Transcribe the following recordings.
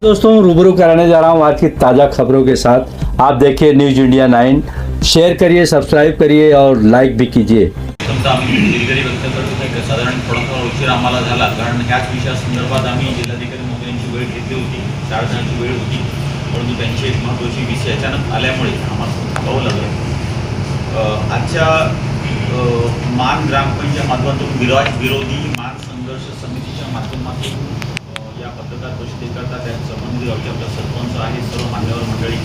दोस्तों रूबरू कराने जा रहा हूँ आज की ताज़ा खबरों के साथ। आप देखिए न्यूज इंडिया 9, शेयर करिए, सब्सक्राइब करिए और लाइक भी कीजिए। समजा आम्ही दिलगिरी व्यक्त करतो आहे साधारण थोडाफार उशीर आम्हाला झाला, कारण ह्याच विषयासंदर्भात आम्ही जिल्हाधिकारी महोदयांची वेळ घेतली होती, 4:30ची वेळ होती, परंतु त्यांची एक महत्त्वाची विषय अचानक आल्यामुळे आम्हाला थांबावं लागलं। आजच्या मान ग्रामपंचायत माध्यमातून विरोधी मान संघर्ष समितीच्या माध्यमातून या पत्रकार परिषदेकरता त्या संबंधित गावचे आपला सरपंच आहे, सर्व मान्यवर मंडळी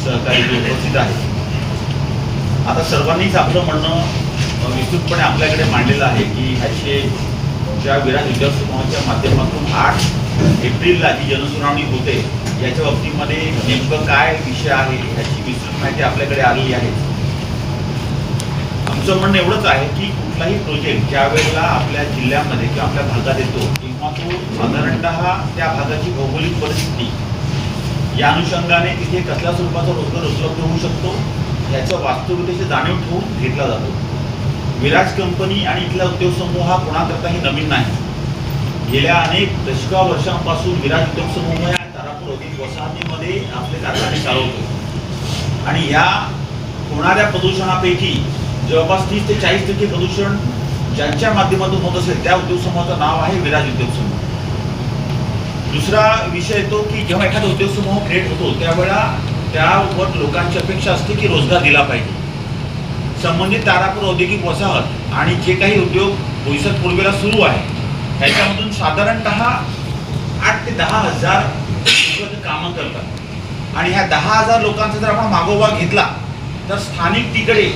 सहकारी उपस्थित आहेत। आता सर्वांनीच आपलं म्हणणं विस्तृतपणे आपल्याकडे मांडलेलं आहे की ह्याचे ज्या विराज उद्योग समूहाच्या माध्यमातून 8 एप्रिलला जी जनसुनावणी होते याच्या बाबतीमध्ये नेमकं काय विषय आहे ह्याची विस्तृत माहिती आपल्याकडे आलेली आहे। आमचं म्हणणं एवढंच आहे की कुठलाही प्रोजेक्ट ज्या वेळेला आपल्या जिल्ह्यामध्ये किंवा आपल्या भागात येतो किंवा तो साधारणतः त्या भागाची भौगोलिक परिस्थिती या अनुषंगाने तिथे कसल्या स्वरूपाचा रोजगार उपलब्ध होऊ शकतो याचं वास्तविकतेची जाणीव ठेवून घेतला जातो। विराज कंपनी आणि इथला उद्योग समूह हा कोणाकरताही नवीन नाही। गेल्या अनेक वर्षांपासून विराज उद्योग समूह या तारापूर औद्योगिक वसाहतीमध्ये आपले कारखाने चालवतो आणि या होणाऱ्या प्रदूषणापैकी जवळपास 30 ते 40% प्रदूषण ज्यांच्या माध्यमातून होत असेल त्या उद्योग समूहाचं नाव आहे विराज उद्योग समूह। दुसरा विषय तो की जेव्हा एखादा उद्योग समूह क्रिएट होतो त्यावेळेला त्यावर लोकांची अपेक्षा असते की रोजगार दिला पाहिजे। संबंधित तारापूर औद्योगिक वसाहत आणि जे काही उद्योग बोईसर पूर्वेला सुरू आहे त्याच्यामधून साधारणतः 8 ते 10 हजार लोक कामं करतात आणि ह्या 10,000 लोकांचा जर आपण मागोवा घेतला तर स्थानिक तिकडे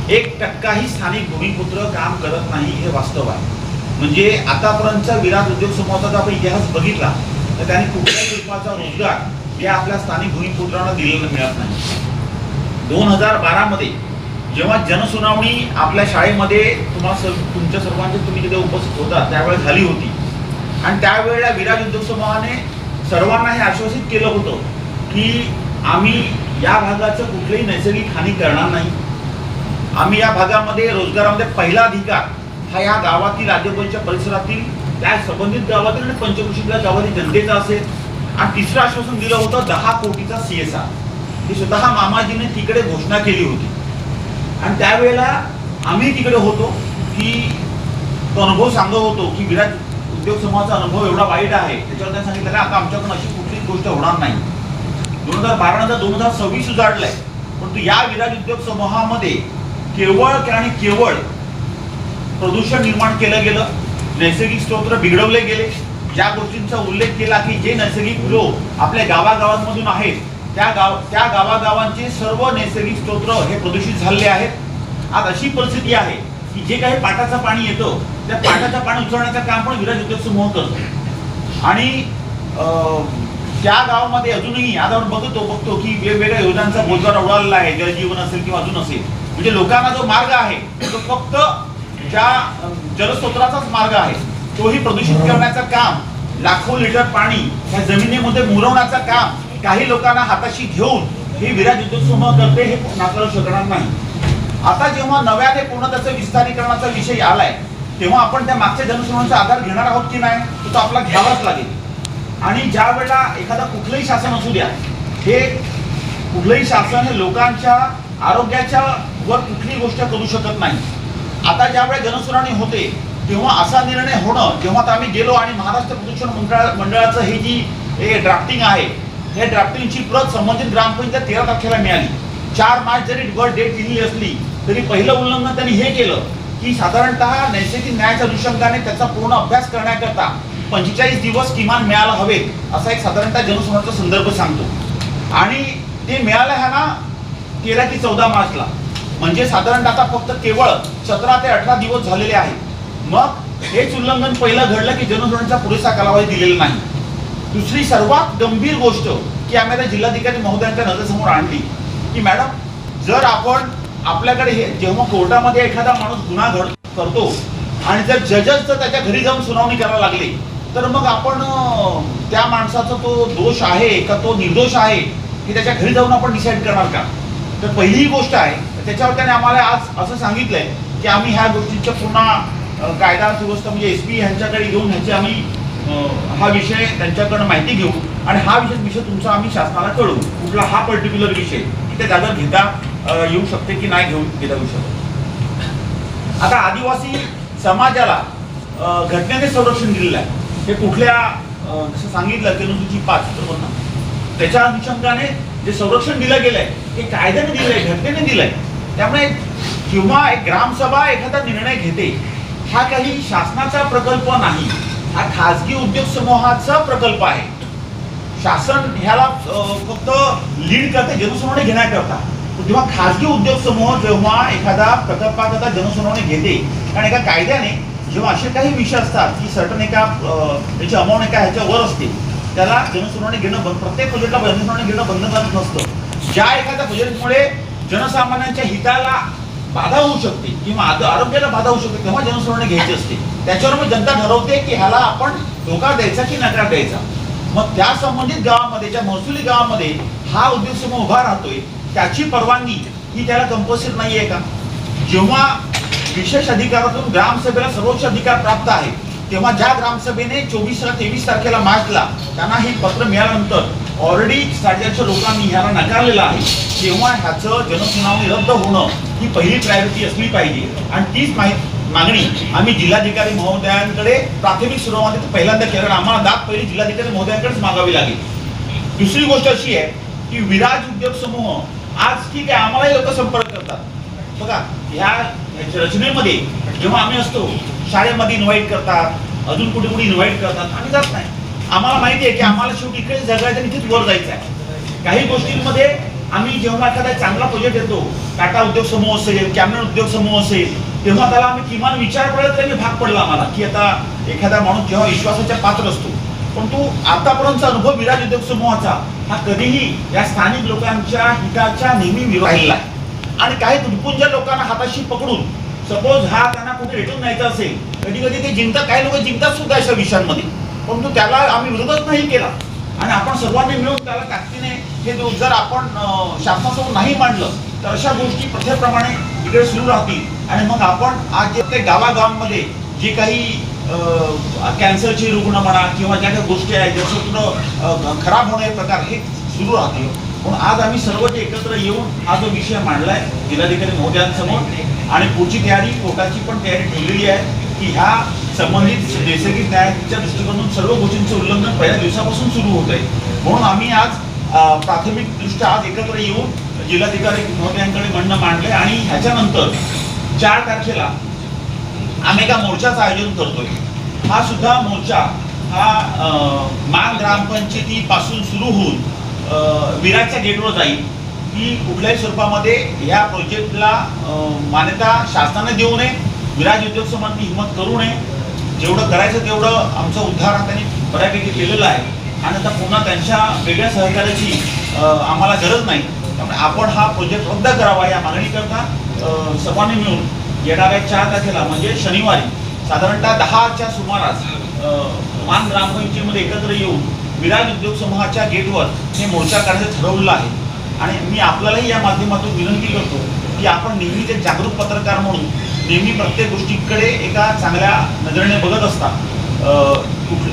1% स्थानिक भूमिपुत्र काम करत नाही हे वास्तव आहे। म्हणजे आतापर्यंतचा विराज उद्योग समूहाचा जर आपण इतिहास बघितला तर त्यांनी कुठल्याही रूपाचा रोजगार या आपल्या स्थानिक भूमिपुत्रांना दिलेला मिळत नाही। 2012 मध्ये जेव्हा जनसुनावणी आपल्या शाळेमध्ये तुमच्या सर्वांचे तुम्ही तिथे उपस्थित होता त्यावेळेस झाली होती आणि त्यावेळेला विराज उद्योग समूहाने सर्वांना हे आश्वासित केलं होतं की आम्ही या भागाचं कुठलेही नैसर्गिक हानी करणार नाही। आम्ही या भागामध्ये रोजगारामध्ये पहिला अधिकार हा या गावातील आजूबाजूच्या परिसरातील त्या संबंधित गावातील आणि पंचकृषीतल्या गावातील जनतेचा असेल आणि तिसरं आश्वासन दिलं होतं 10 कोटीचा CSR, ही स्वतः मामाजीने तिकडे घोषणा केली होती आणि त्यावेळेला आम्ही तिकडे होतो की तो अनुभव सांगत होतो की विराज उद्योग समूहाचा अनुभव एवढा वाईट आहे त्याच्यावर त्यांनी सांगितलं की आता आमच्याकडून अशी कुठलीच गोष्ट होणार नाही। 2012 नंतर 2026 उजाडलंय, परंतु या विराज उद्योग समूहामध्ये केवळ आणि केवळ प्रदूषण निर्माण केलं गेलं, नैसर्गिक स्रोत बिघडवले गेले। ज्या गोष्टींचा उल्लेख केला की जे नैसर्गिक फ्लो आपल्या गावागावांमधून आहेत त्या गावागावांचे सर्व नैसर्गिक स्रोत हे प्रदूषित झालेले आहेत। आज अशी परिस्थिती आहे की जे काही पाटाचं पाणी येतं त्या पाटाचं पाणी उचलण्याचं काम पण विराज उद्योग समूह करतो आणि त्या गावामध्ये अजूनही आज आपण बघतो की वेगवेगळ्या योजनांचा बोजवारा उडालेला आहे, जलजीवन असेल किंवा अजून असेल। म्हणजे लोकांना जो मार्ग आहे तो फक्त ज्या जलस्रोताचाच मार्ग आहे तोही प्रदूषित करण्याचं काम, लाखो लिटर पाणी या जमिनीमध्ये मुरवण्याचं काम काही लोकांना हाताशी घेऊन हे विराज उद्योग समूह करते हे नाकारू शकणार नाही। आता जेव्हा नव्याने पूर्ण त्याचं विस्तारीकरणाचा विषय आलाय तेव्हा आपण त्या मागच्या जनसुनावणीचा आधार घेणार आहोत की नाही तो आपला घ्यावाच लागेल। आणि ज्या वेळेला एखादा कुठलंही शासन असू द्या, हे कुठलंही शासन हे लोकांच्या आरोग्याच्या वर कुठलीही गोष्ट करू शकत नाही। आता ज्यावेळेस जनसुनावणी होते तेव्हा असा निर्णय होणं, जेव्हा आम्ही गेलो आणि महाराष्ट्र प्रदूषण मंडळाचं हे जी ड्राफ्टिंग आहे हे ड्राफ्टिंगची प्रत संबंधित ग्रामपंचायत 13 तारखेला मिळाली। 4 मार्च जरी वर डेट दिलेली असली तरी पहिलं उल्लंघन त्यांनी हे केलं की साधारणतः नैसर्गिक न्यायाच्या अनुषंगाने त्याचा पूर्ण अभ्यास करण्याकरता 45 दिवस किमान मिळायला हवेत असा एक साधारणतः जनसुनावणीचा संदर्भ सांगतो आणि ते मिळालं आहे ना 13 की 14 मार्चला, म्हणजे साधारणतः आता फक्त केवळ 17 ते 18 दिवस झालेले आहेत। मग हेच उल्लंघन पहिलं घडलं की जनसुनावणीचा पुरेसा कालावधी दिलेला नाही। दुसरी सर्वात गंभीर गोष्ट की आम्ही आता जिल्हाधिकारी महोदयांच्या नजरेसमोर आणली की मॅडम जर आपण आपल्याकडे हे जेव्हा कोर्टामध्ये एखादा माणूस गुन्हा करतो आणि जर जजच जर त्याच्या घरी जाऊन सुनावणी करायला लागले तर मग आपण त्या माणसाचा तो दोष आहे का तो निर्दोष आहे की त्याच्या घरी जाऊन आपण डिसाईड करणार का? तर पहिली गोष्ट आहे त्याच्यावर त्याने आम्हाला आज असं सांगितलंय की आम्ही ह्या गोष्टीच्या पुन्हा कायदा सुव्यवस्था म्हणजे SP यांच्याकडे घेऊन ह्याची आम्ही हा विषय त्यांच्याकडनं माहिती घेऊ आणि हा विषय तुमचा आम्ही शासनाला कळवू. कुठला हा पर्टिक्युलर विषय की ते जागा घेता येऊ शकते की नाही घेता येऊ शकते. आता आदिवासी समाजाला घटनेने संरक्षण दिलेलं आहे. हे कुठल्या जसं सांगितलं की अनुसूची 5 बरोबर ना, त्याच्या अनुषंगाने जे संरक्षण दिलं गेलंय हे कायद्याने दिलंय, घटनेने दिलंय. त्यामुळे किंवा एक ग्रामसभा एखादा निर्णय घेते हा काही शासनाचा प्रकल्प नाही, हा खाजगी उद्योग समूहाचा प्रकल्प आहे. शासन ह्याला फक्त लीड करते जनसुनावणी घेण्याकरता. जेव्हा खाजगी उद्योग समूह जेव्हा एखादा प्रकल्पाकरता जनसुनावणी घेते, कारण एका कायद्याने जेव्हा असे काही विषय असतात की सर्टन एका त्याची अमाऊंट एका ह्याच्या वर असते, त्याला जनसुनावणी घेणं प्रत्येक प्रोजेक्टला जनसुनावणी घेणं बंधनकारक नसतं. ज्या एखाद्या प्रोजेक्टमुळे जनसामान्यांच्या हिताला बाधा होऊ शकते किंवा आरोग्याला बाधा होऊ शकते तेव्हा जनसुनावणी घ्यायची असते. त्याच्यावर मग जनता ठरवते की ह्याला आपण धोका द्यायचा की नकार द्यायचा. मग त्या संबंधित गावामध्ये, ज्या महसुली गावामध्ये हा उद्योग समूह उभा राहतोय त्याची परवानगी ही त्याला कंपल्सरी नाहीये का? जेव्हा विशेष अधिकारातून ग्रामसभेला सर्वोच्च अधिकार प्राप्त आहे तेव्हा ज्या ग्रामसभेने 23 तारखेला मार्चला त्यांना हे पत्र मिळाल्यानंतर ऑलरेडी 450 लोकांनी ह्याला नकारलेलं आहे, तेव्हा ह्याचं जनसुनावणी रद्द होणं ही पहिली प्रायोरिटी असली पाहिजे. आणि तीच मागणी आम्ही जिल्हाधिकारी महोदयांकडे प्राथमिक स्वरूपामध्ये पहिल्यांदा केलं. आम्हाला दाद पहिली जिल्हाधिकारी महोदयांकडेच मागावी लागेल. दुसरी गोष्ट अशी आहे की विराज उद्योग समूह आज ठीक आहे आम्हालाही लोक संपर्क करतात. बघा ह्या रचनेमध्ये जेव्हा आम्ही असतो शाळेमध्ये इन्व्हाइट करतात, अजून कुठे कुठे इन्व्हाइट करतात, आम्ही जात नाही. आम्हाला माहिती आहे की आम्हाला शेवटी इकडे जगायचं आणि इथेच वर जायचं आहे. काही गोष्टींमध्ये आम्ही जेव्हा एखादा चांगला प्रोजेक्ट येतो, टाटा उद्योग समूह असेल, कॅमेरॉन उद्योग समूह असेल, तेव्हा त्याला आम्ही किमान विचार पडला तरी भाग पडला आम्हाला की आता एखादा माणूस जेव्हा विश्वासाच्या पात्र असतो. परंतु आतापर्यंतचा अनुभव विराज उद्योग समूहाचा हा कधीही या स्थानिक लोकांच्या हिताच्या नेहमी राहिलेला आहे. आणि काही तुटपुंज लोकांना हाताशी पकडून सपोज हा त्यांना कुठे रेटून न्यायचा असेल, कधी कधी ते जिंकतात, काही लोक जिंकतात सुद्धा अशा विषयांमध्ये, परंतु त्याला आम्ही विरोधच नाही केला. आणि आपण सर्वांनी मिळून त्याला ताकदीने हे जर आपण शासनासमोर नाही मांडलं तर अशा गोष्टी प्रथेप्रमाणे इकडे सुरू राहतील. आणि मग आपण आज जे काही गावागावांमध्ये जे काही कॅन्सरचे रुग्ण म्हणा किंवा ज्या काही गोष्टी आहेत ज्याचं खराब होणे प्रकार हे सुरू राहतील. म्हणून आज आम्ही सर्व जे एकत्र येऊन हा जो विषय मांडलाय जिल्हाधिकारी महोदयांसमोर आणि पुढची तयारी कोर्टाची पण तयारी ठेवलेली आहे की ह्या संबंधित नैसर्गिक न्यायाच्या दृष्टिकोनातून सर्व गोष्टींचं उल्लंघन पहिल्या दिवसापासून सुरू होत आहे. म्हणून आम्ही आज प्राथमिक दृष्ट्या आज एकत्र येऊन जिल्हाधिकारी महोदयांकडे म्हणणं मांडलंय आणि ह्याच्यानंतर 4 तारखेला आम्ही एका मोर्चाचं आयोजन करतोय. हा सुद्धा मोर्चा हा मान ग्रामपंचायतीपासून सुरू होऊन विराजच्या गेटवर जाईल की कुठल्याही स्वरूपामध्ये ह्या प्रोजेक्टला मान्यता शासनाने देऊ नये, विराज उद्योग समूहांनी हिंमत करू नये. जेवढं करायचं तेवढं आमचं उद्धार त्यांनी बऱ्यापैकी केलेलं आहे आणि आता पुन्हा त्यांच्या वेगळ्या सहकार्याची आम्हाला गरज नाही. त्यामुळे आपण हा प्रोजेक्ट रद्द करावा या मागणीकरता सर्वांनी मिळून येणाऱ्या 4 तारखेला म्हणजे शनिवारी साधारणतः 10च्या सुमारास मान ग्रामपंचायतीमध्ये एकत्र येऊन विराज उद्योग समूहाच्या गेटवर हे मोर्चा काढायचं ठरवलं आहे. आणि मी आपल्यालाही या माध्यमातून विनंती करतो की आपण नेहमीच एक जागरूक पत्रकार म्हणून नेहमी प्रत्येक गोष्टीकडे एका चांगल्या नजरेने बघत असता.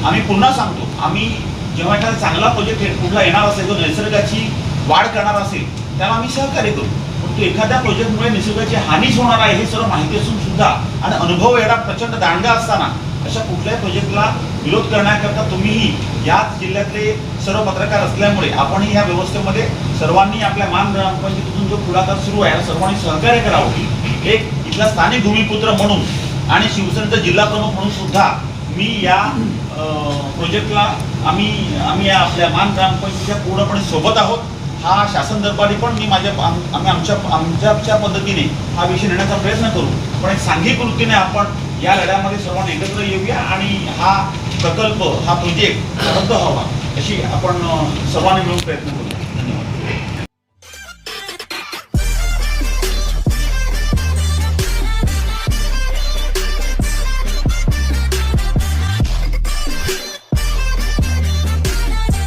आम्ही पुन्हा सांगतो, आम्ही जेव्हा एखादा चांगला प्रोजेक्ट कुठला येणार असेल जो निसर्गाची वाढ करणार असेल त्याला आम्ही सहकार्य करू. परंतु एखाद्या प्रोजेक्टमुळे निसर्गाची हानीच होणार आहे हे सर्व माहिती असून सुद्धा आणि अनुभव एवढा प्रचंड दांडगा असताना अशा कुठल्याही प्रोजेक्टला विरोध करण्याकरता तुम्हीही याच जिल्ह्यातले सर्व पत्रकार असल्यामुळे आपणही ह्या व्यवस्थेमध्ये सर्वांनी आपल्या मान ग्रामपंचायतीतून जो पुढाकार सुरू आहे याला सर्वांनी सहकार्य करावं. एक इथला स्थानिक भूमिपुत्र म्हणून आणि शिवसेनेचा जिल्हा प्रमुख म्हणून सुद्धा मी या प्रोजेक्टला आम्ही आपल्या मान ग्रामपंचायतीच्या पूर्णपणे सोबत आहोत. हा शासन दरबारी पण मी आम्ही आमच्या पद्धतीने हा विषय नेण्याचा प्रयत्न करू. पण एक सांघिक वृत्तीने आपण या लढ्यामध्ये सर्वांनी एकत्र येऊया आणि हा प्रकल्प हा प्रोजेक्ट रद्द व्हावा अशी आपण सर्वांनी मिळून प्रयत्न करू.